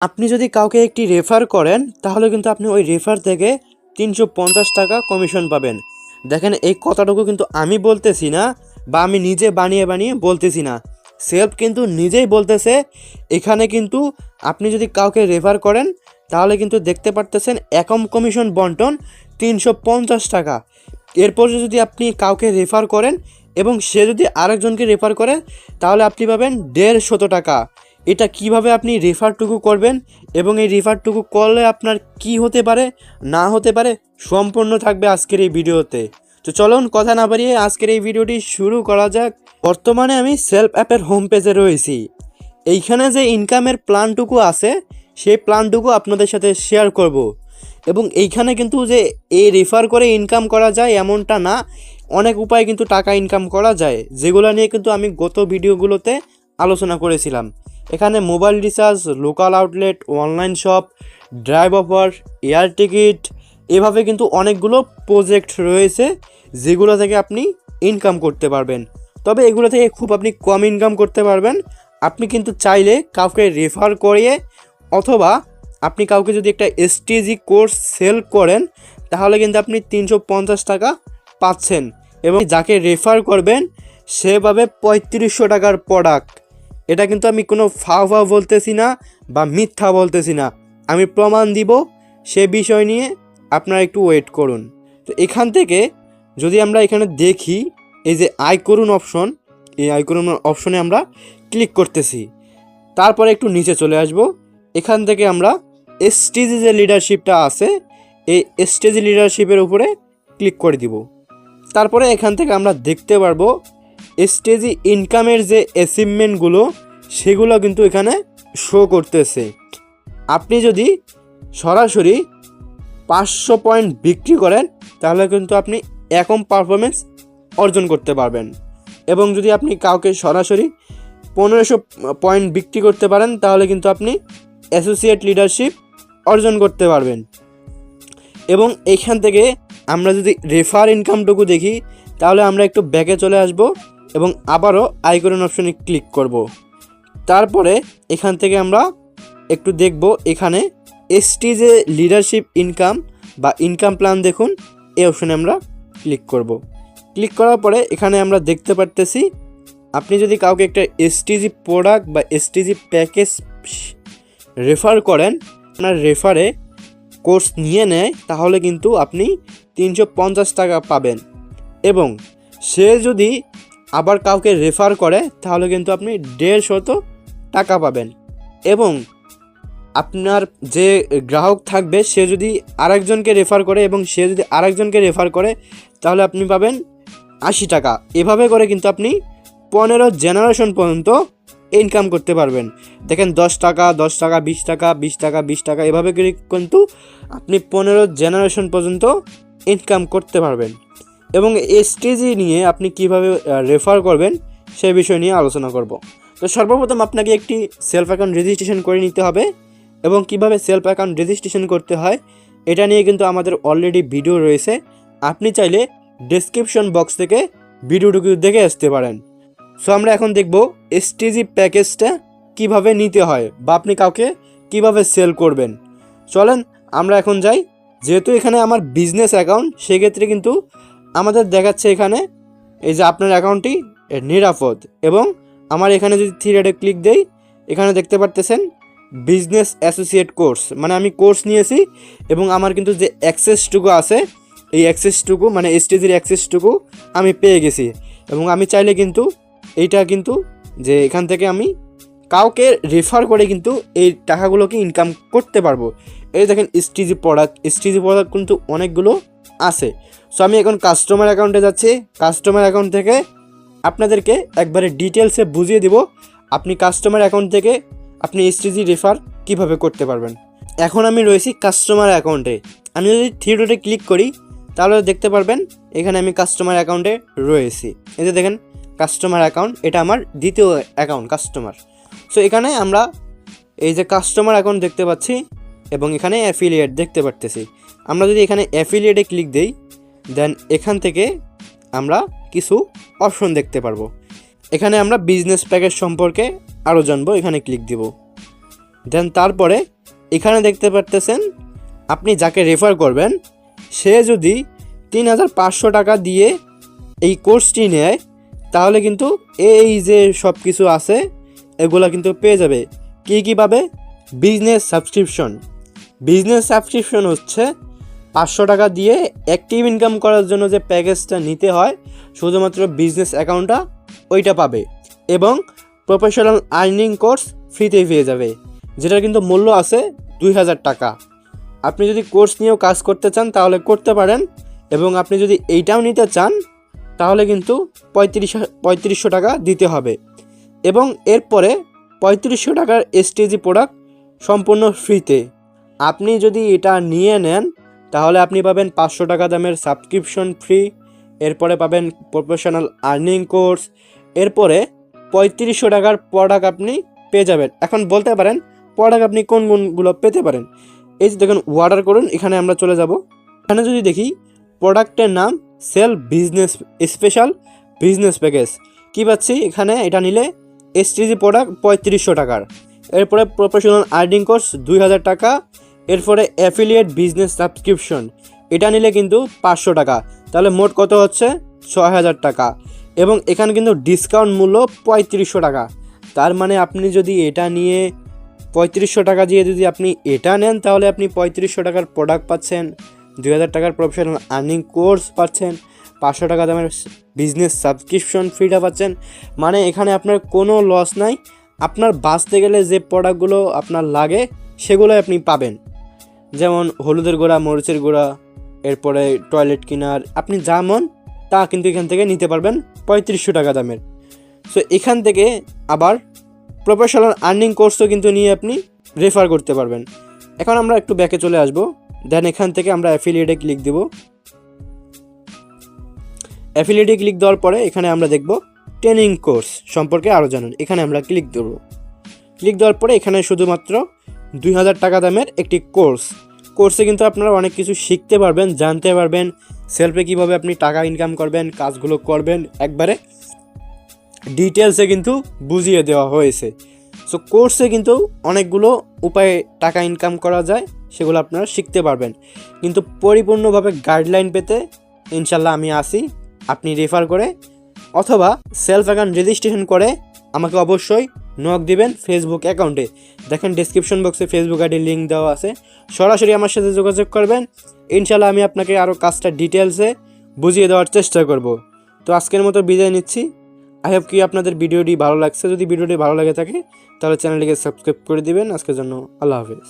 আপনি যদি কাউকে একটি রেফার করেন তাহলে কিন্তু আপনি ওই রেফার থেকে 350 টাকা কমিশন পাবেন। দেখেন এই কথাটুকু কিন্তু আমি বলতেছি না বা আমি নিজে বানিয়ে বানিয়ে বলতেছি না, সেলফ কিন্তু নিজেই বলতেছে। এখানে কিন্তু আপনি যদি কাউকে রেফার করেন তাহলে কিন্তু দেখতে পারতেছেন একম কমিশন বন্টন 350 টাকা। এরপর যদি আপনি কাউকে রেফার করেন এবং সে যদি আরেকজনকে রেফার করে তাহলে আপনি পাবেন 150 টাকা। এটা কিভাবে আপনি রেফারটুকু করবেন এবং এই রেফারটুকু করলে আপনার কি হতে পারে না হতে পারে সম্পূর্ণ থাকবে আজকের এই ভিডিওতে। তো চলুন কথা না বাড়িয়ে আজকের এই ভিডিওটি শুরু করা যাক। বর্তমানে আমি সেলফ অ্যাপের হোম পেজে রয়েছি। এইখানে যে ইনকামের প্ল্যানটুকু আছে সেই প্ল্যানটুকু আপনাদের সাথে শেয়ার করব। এবং এইখানে কিন্তু যে এই রেফার করে ইনকাম করা যায় এমনটা না, অনেক উপায়ে কিন্তু টাকা ইনকাম করা যায়, যেগুলো নিয়ে কিন্তু আমি গত ভিডিওগুলোতে আলোচনা করেছিলাম। এখানে mobile recharge, local outlet, online shop, drive offer, air ticket, এভাবে কিন্তু অনেকগুলো প্রজেক্ট রয়েছে যেগুলো থেকে আপনি ইনকাম করতে পারবেন। তবে এগুলো থেকে খুব আপনি কম ইনকাম করতে পারবেন। আপনি কিন্তু চাইলে কাউকে রেফার করিয়ে অথবা আপনি কাউকে যদি একটা এসটিজি কোর্স সেল করেন তাহলে কিন্তু আপনি 350 টাকা পাচ্ছেন এবং যাকে রেফার করবেন সে পাবে 3500 টাকার প্রোডাক্ট। এটা কিন্তু আমি কোনো ফাও বলতেছি না বা মিথ্যা বলতেছি না, আমি প্রমাণ দিব। সে বিষয় নিয়ে আপনারা একটু ওয়েট করুন। তো এখান থেকে যদি আমরা এখানে দেখি এই যে আয় করুন অপশন, এই আয় করুন অপশনে আমরা ক্লিক করতেছি। তারপরে একটু নিচে চলে আসব। এখান থেকে আমরা এসটিজি যে লিডারশিপটা আছে এই এসটিজি লিডারশিপের উপরে ক্লিক করে দিব। তারপরে এখান থেকে আমরা দেখতে পারবো এসটিজি ইনকামের যে অ্যাচিভমেন্টগুলো সেগুলো কিন্তু এখানে শো করতেছে। আপনি যদি সরাসরি 500 পয়েন্ট বিক্রি করেন তাহলে কিন্তু আপনি একম পারফরমেন্স অর্জন করতে পারবেন। এবং যদি আপনি কাউকে সরাসরি 1500 পয়েন্ট বিক্রি করতে পারেন তাহলে কিন্তু আপনি অ্যাসোসিয়েট লিডারশিপ অর্জন করতে পারবেন। এবং এখান থেকে আমরা যদি রেফার ইনকামটুকু দেখি তাহলে আমরা একটু ব্যাকে চলে আসব এবং আবারও আয় করুন অপশনে ক্লিক করব। তারপরে এখান থেকে আমরা একটু দেখব এখানে এসটিজি লিডারশিপ ইনকাম বা ইনকাম প্ল্যান দেখুন, এই অপশনে আমরা ক্লিক করব। ক্লিক করার পরে এখানে আমরা দেখতে পারতেছি আপনি যদি কাউকে একটা এসটিজি প্রোডাক্ট বা এসটিজি প্যাকেজ রেফার করেন, আপনার রেফারে কোর্স নিয়ে নেয় তাহলে কিন্তু আপনি 350 টাকা পাবেন। এবং সে যদি আবার কাউকে রেফার করে তাহলে কিন্তু আপনি 150 টাকা পাবেন। এবং আপনার যে গ্রাহক থাকবে সে যদি আরেকজনকে রেফার করে এবং সে যদি আরেকজনকে রেফার করে তাহলে আপনি পাবেন 80 টাকা। এভাবে করে কিন্তু আপনি 15 জেনারেশন পর্যন্ত ইনকাম করতে পারবেন। দেখেন 10 টাকা 10 টাকা 20 টাকা 20 টাকা 20 টাকা এভাবে করে কিন্তু আপনি 15 জেনারেশন পর্যন্ত ইনকাম করতে পারবেন। এবং এসটিজি নিয়ে আপনি কিভাবে রেফার করবেন সেই বিষয় নিয়ে আলোচনা করব। তো সর্বপ্রথম আপনাকে একটি সেলফ অ্যাকাউন্ট রেজিস্ট্রেশন করে নিতে হবে এবং কিভাবে সেলফ অ্যাকাউন্ট রেজিস্ট্রেশন করতে হয় এটা নিয়ে কিন্তু আমাদের অলরেডি ভিডিও রয়েছে। আপনি চাইলে ডেসক্রিপশন বক্স থেকে ভিডিওটুকু দেখে আসতে পারেন। সো আমরা এখন দেখব এসটিজি প্যাকেজটা কিভাবে নিতে হয় বা আপনি কাউকে কিভাবে সেল করবেন। চলেন আমরা এখন যাই। যেহেতু এখানে আমার বিজনেস অ্যাকাউন্ট সেক্ষেত্রে কিন্তু আমাদের দেখাচ্ছে এখানে এই যে আপনার অ্যাকাউন্টটি নিরাপদ। এবং আমার এখানে যদি 3 ডটে ক্লিক দেই এখানে দেখতে পারতেছেন বিজনেস অ্যাসোসিয়েট কোর্স, মানে আমি কোর্স নিয়েছি এবং আমার কিন্তু যে অ্যাক্সেসটুকু আছে এই অ্যাক্সেসটুকু মানে এসটিজির অ্যাক্সেসটুকু আমি পেয়ে গেছি। এবং আমি চাইলে কিন্তু এইটা কিন্তু যে এখান থেকে আমি কাউকে রেফার করে কিন্তু এই টাকাগুলোকে ইনকাম করতে পারবো। এই দেখেন এসটিজি প্রোডাক্ট কিন্তু অনেকগুলো আছে। সো আমি এখন কাস্টমার অ্যাকাউন্টে যাচ্ছি। কাস্টমার অ্যাকাউন্ট থেকে আপনাদেরকে একবারে ডিটেলসে বুঝিয়ে দিব আপনি কাস্টমার অ্যাকাউন্ট থেকে আপনি এসটিজি রেফার কিভাবে করতে পারবেন। এখন আমি রয়েছি কাস্টমার অ্যাকাউন্টে। আমি যদি 3 ডটে ক্লিক করি তাহলে দেখতে পারবেন এখানে আমি কাস্টমার অ্যাকাউন্টে রয়েছি। এই যে দেখেন কাস্টমার অ্যাকাউন্ট, এটা আমার দ্বিতীয় অ্যাকাউন্ট কাস্টমার। সো এখানে আমরা এই যে কাস্টমার অ্যাকাউন্ট দেখতে পাচ্ছি এবং এখানে অ্যাফিলিয়েট দেখতে পারতেছি। আমরা যদি এখানে অ্যাফিলিয়েটে ক্লিক দেই দেন এখান থেকে আমরা কিছু অপশন দেখতে পারবো। এখানে আমরা বিজনেস প্যাকেজ সম্পর্কে আরও জানবো, এখানে ক্লিক দিব। দেন তারপরে এখানে দেখতে পারতেছেন আপনি যাকে রেফার করবেন সে যদি 3,500 টাকা দিয়ে এই কোর্সটি নেয় তাহলে কিন্তু এই যে সব কিছু আছে এগুলা কিন্তু পেয়ে যাবে। কী পাবে? বিজনেস সাবস্ক্রিপশন হচ্ছে 500 টাকা দিয়ে অ্যাক্টিভ ইনকাম করার জন্য যে প্যাকেজটা নিতে হয় শুধুমাত্র বিজনেস অ্যাকাউন্টটা ওইটা পাবে, এবং প্রফেশনাল আর্নিং কোর্স ফ্রিতেই পেয়ে যাবে, যেটার কিন্তু মূল্য আছে 2,000 টাকা। আপনি যদি কোর্স নিয়েও কাজ করতে চান তাহলে করতে পারেন, এবং আপনি যদি এইটাও নিতে চান তাহলে কিন্তু 3500 টাকা দিতে হবে, এবং এরপরে 3500 টাকার এসটিজি প্রোডাক্ট সম্পূর্ণ ফ্রিতে। আপনি যদি এটা নিয়ে নেন তাহলে আপনি পাবেন 500 টাকা দামের সাবস্ক্রিপশন ফ্রি, এরপরে পাবেন প্রফেশনাল আর্নিং কোর্স, এরপরে 3500 টাকার প্রোডাক্ট আপনি পেয়ে যাবেন। এখন বলতে পারেন প্রোডাক্ট আপনি কোন কোনগুলো পেতে পারেন। এই যে দেখুন অর্ডার করুন, এখানে আমরা চলে যাব। এখানে যদি দেখি প্রোডাক্টের নাম cell business special business package, কী পাচ্ছি এখানে এটা নিলে এসটিজি প্রোডাক্ট 3500 টাকার, এরপরে প্রফেশনাল আর্নিং কোর্স 2,000 টাকা, এরপরে অ্যাফিলিয়েট বিজনেস সাবস্ক্রিপশন এটা নিলে কিন্তু 500 টাকা, তাহলে মোট কত হচ্ছে 6,000 টাকা, এবং এখানে কিন্তু ডিসকাউন্ট মূল্য 3500 টাকা। তার মানে আপনি যদি এটা নিয়ে 3500 টাকা দিয়ে যদি আপনি এটা নেন তাহলে আপনি 3500 টাকার প্রোডাক্ট পাচ্ছেন, 2,000 টাকার প্রফেশনাল আর্নিং কোর্স পাচ্ছেন, 500 টাকা দামের বিজনেস সাবস্ক্রিপশন ফ্রিটা পাচ্ছেন। মানে এখানে আপনার কোনো লস নাই, আপনার বাঁচতে গেলে যে প্রোডাক্টগুলো আপনার লাগে সেগুলোই আপনি পাবেন, যেমন হলুদের গুঁড়া, মরিচের গুঁড়া, এরপরে টয়লেট ক্লিনার, আপনি যা মন তা কিন্তু এখান থেকে নিতে পারবেন 3500 টাকা দামের। সো এখান থেকে আবার প্রফেশনাল আর্নিং কোর্সও কিন্তু নিয়ে আপনি রেফার করতে পারবেন। এখন আমরা একটু ব্যাকে চলে আসব, দেন এখান থেকে আমরা অ্যাফিলিয়েটে ক্লিক দেব। অ্যাফিলিয়েটে ক্লিক দেওয়ার পরে এখানে আমরা দেখব ট্রেনিং কোর্স সম্পর্কে আরও জানুন, এখানে আমরা ক্লিক দেব। ক্লিক দেওয়ার পরে এখানে শুধুমাত্র 2,000 টাকা দামের একটি কোর্সে কিন্তু আপনারা অনেক কিছু শিখতে পারবেন, জানতে পারবেন, সেলফে কীভাবে আপনি টাকা ইনকাম করবেন, কাজগুলো করবেন, একবারে ডিটেলসে কিন্তু বুঝিয়ে দেওয়া হয়েছে। সো কোর্সে কিন্তু অনেকগুলো উপায়ে টাকা ইনকাম করা যায়, সেগুলো আপনারা শিখতে পারবেন, কিন্তু পরিপূর্ণভাবে গাইডলাইন পেতে ইনশাল্লাহ আমি আসি। আপনি রেফার করে অথবা সেলফ অ্যাকাউন্ট রেজিস্ট্রেশন করে আমাকে অবশ্যই নক দিবেন ফেসবুক অ্যাকাউন্টে। দেখেন ডেসক্রিপশন বক্সে ফেসবুক আইডি লিঙ্ক দেওয়া আছে, সরাসরি আমার সাথে যোগাযোগ করবেন। ইনশাল্লাহ আমি আপনাকে আরও কাজটা ডিটেলসে বুঝিয়ে দেওয়ার চেষ্টা করব। তো আজকের মতো বিদায় নিচ্ছি। আই হোপ কি আপনাদের ভিডিওটি ভালো লাগছে। যদি ভিডিওটি ভালো লাগে থাকে তাহলে চ্যানেলটিকে সাবস্ক্রাইব করে দিবেন। আজকের জন্য আল্লাহ হাফেজ।